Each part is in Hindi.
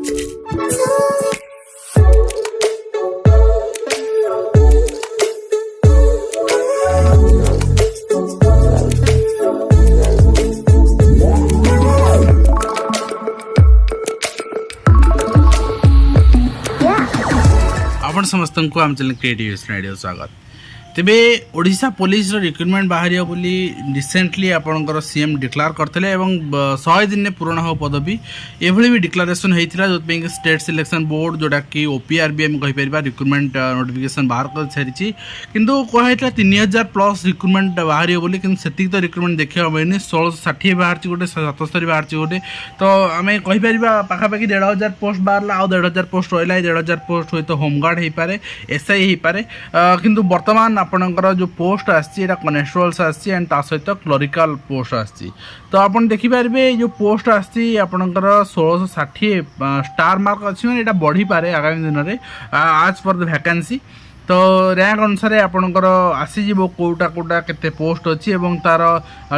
आपण समस्त को आम चैनल क्रिएटिव रेडियो स्वागत। तेबे ओडिशा पुलिस रिक्रुटमेंट बाहर बोली रिसेंटली आपणकर सीएम डिक्लेयर करते 100 दिन पूर्ण हो पदवी एभली भी डिक्लेरेशन होता जो स्टेट सिलेक्शन बोर्ड जोटा कि ओपीआरबी आम कहीपर रिक्रुटमेंट नोटिफिकेशन बाहर कर सारी किंतु कहता 3000 प्लस रिक्रुटमेंट बाहर बोली कि तो रिक्रुटमेंट देखा मिलनी 1660 बाहर गोटे 77 बाहर गोटे तो आम कहीपर पाखापाखि 1500 पोस्ट बाहर आउ 1500 पोस्ट रहा 1500 पोस्ट हुए तो होमगार्ड हो पारे एसआई हो पारे किंतु वर्तमान आपणकर जो पोस्ट आसी कनेस्टेबल्स आसी एंड ता सहित क्लरिकल पोस्ट आसी तो आप देखिपारे जो पोस्ट आसी आपणकर 1660 स्टार मार्क अच्छी मैंने यहाँ बढ़ी पारे आगामी दिन में आज पर द वैकेंसी तो रैंक अनुसार आपणकर आसीज कोटा कोटा केते पोस्ट अच्छी तार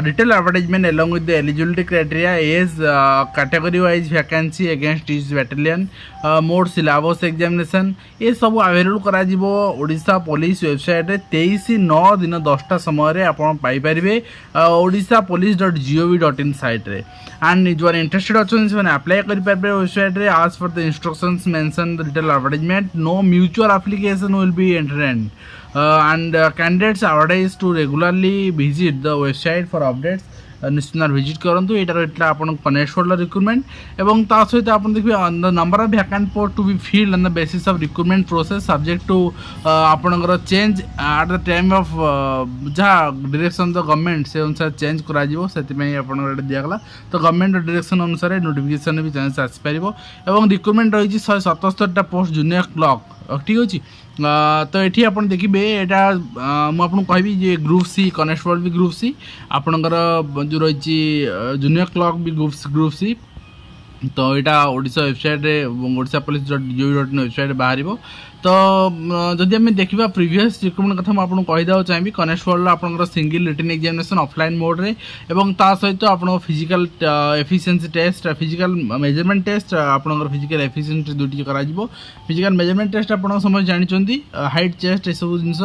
detail advertisement along with the eligibility criteria as category wise vacancy against each battalion mode syllabus examination ये सब अवेलेबल करा ओडिशा पुलिस वेबसाइट रे 23/9 दिन 10टा समय आपन पाई परिबे odishapolice.gov.in साइट रे एंड जो आर इंटरेस्टेड अच्छे से अप्लाई कर पारे वेबसाइट रे आज for the instructions mention the detail advertisement no mutual application will be entered and candidates are advised to regularly visit the website for updates निश्चित विजिट करूँ यहाँ आप कनेक्टेबल रिक्रुटमेंट और ता सहित आप देखिए the number of vacant post to be filled on the basis of recruitment process subject to आपणकर change at the time of जहाँ डायरेक्शन द गवर्नमेंट से अनुसार चेंज करा दिगला तो गवर्नमेंट डायरेक्शन अनुसार नोटिफिकेशन भी चेंज आसपार और रिक्रुटमेंट रही 177टा पोस्ट जूनियर क्लर्क ठीक अच्छे तो ये आप देखिए यहाँ मुझे कहबी जे ग्रुप सी कनेस्टेबल भी ग्रुप सी आपणकर जो रही जूनियर क्लर्क भी ग्रुप सी तो यहाँ ओडिशा वेबसाइट रे odishapolice.gov.in वेबसाइट बाहर तो जदि आम देखा प्रीवियस रिक्रुटमेंट कथा मुझे कहीदेव चाहिए कनेस्टेबल आपंकर single written examination offline mode रे एवं ता सहित आप physical efficiency test physical measurement test आपंकर फिजिकल एफिशिएंसी दुटी करा फिजिकल मेजरमेंट टेस्ट आप समझ जानते हाइट चेस्ट ये सब जिनस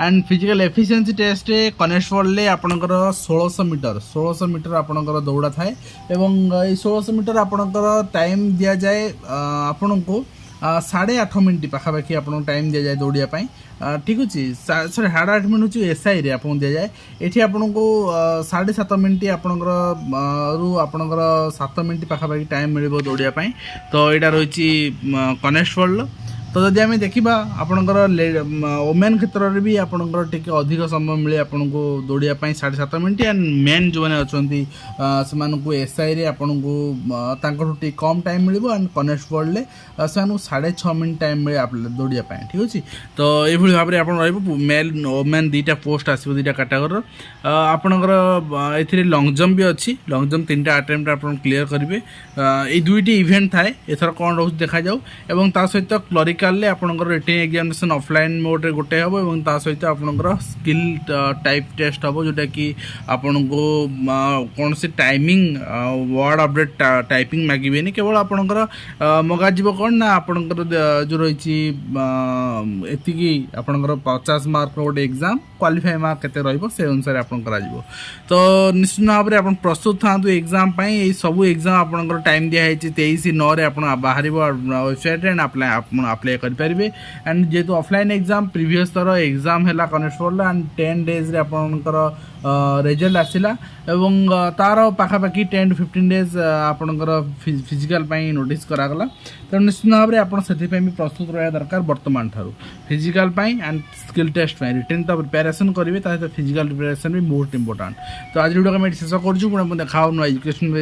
and physical efficiency test constable आपंकर 1600 मीटर आपंकर दौड़ा थाए एवं 1600 मीटर आपंकर टाइम दि जाए आपण को 8.5 मिनट पाखापाखि आप टाइम दि जाए दौड़ापी ठीक अच्छे 8.5 मिनट हूँ एसआई रे आपको दि जाए ये आपन को 7.5 मिनट आपणकर 7 मिनट पाखापाखि टाइम मिल दौड़ापी तो यहाँ रही कनेस्टेबल तो जदि आम देखा आपणकर ओमेन क्षेत्र में भी आपणकर टिके अधिक समय मिले आपन को दौड़ापी 7.5 मिनट एंड मेन जो मैंने अच्छा से एसआई रे आपन को कम टाइम मिल एंड कनेस्टेबल से 6.5 मिनट टाइम मिले दौड़ापी ठीक अच्छे तो ये भाव में आप मेल ओमेन 2टा पोस्ट आसो 2टा कैटेगोरी आपणकर ए लंग जंप भी अच्छी लंग जंप 3टा अटेम्प्ट आप क्लीयर करेंगे ये 2टी इवेंट थाए एथर कौन रोज देखा जाऊ एवं ता सहित क्लरिकल आपंकर रिटन एग्जामिनेशन ऑफलाइन मोड रे गोटे हम और ता सहित आपंकर स्किल टाइप टेस्ट हम जोटा कि आपन को कौन से टाइमिंग वर्ड अपडेट टाइपिंग मागिबेनी केवल आपंकर मगाजिब कौन ना आपंकर जो रही एतिकी आपंकर 50 मार्क गोटे एग्जाम क्वालिफाई मार्क केते रहइबो से अनुसार आपन करा जिवो तो निश्चित भाव में आपन प्रस्तुत थांतु एग्जाम पई ए सब एग्जाम आपनकर टाइम दिया है 23/9 रे आपन बाहर वेबसाइट रे अप्लाई कर पारे एंड जेहेतु ऑफलाइन एग्जाम प्रीवियस थर एग्जाम है कनेस्टेबल एंड 10 डेज रे आपनकर रिजल्ट आसिला एवं तार पाखापाखि 10 to 15 डेज आपनकर फिजिकल पई नोटिस करागला तो निश्चित भाव में आप भी प्रस्तुत रहा दरकार वर्तमान ठारू फिजिकल पई एंड स्किल टेस्ट पई रिटन तो प्रिपरेशन करेंगे तो फिजिकल प्रिपरेशन भी मोस्ट इंपोर्टेंट तो आज वीडियो को मैं शेष कर देखा एजुकेशन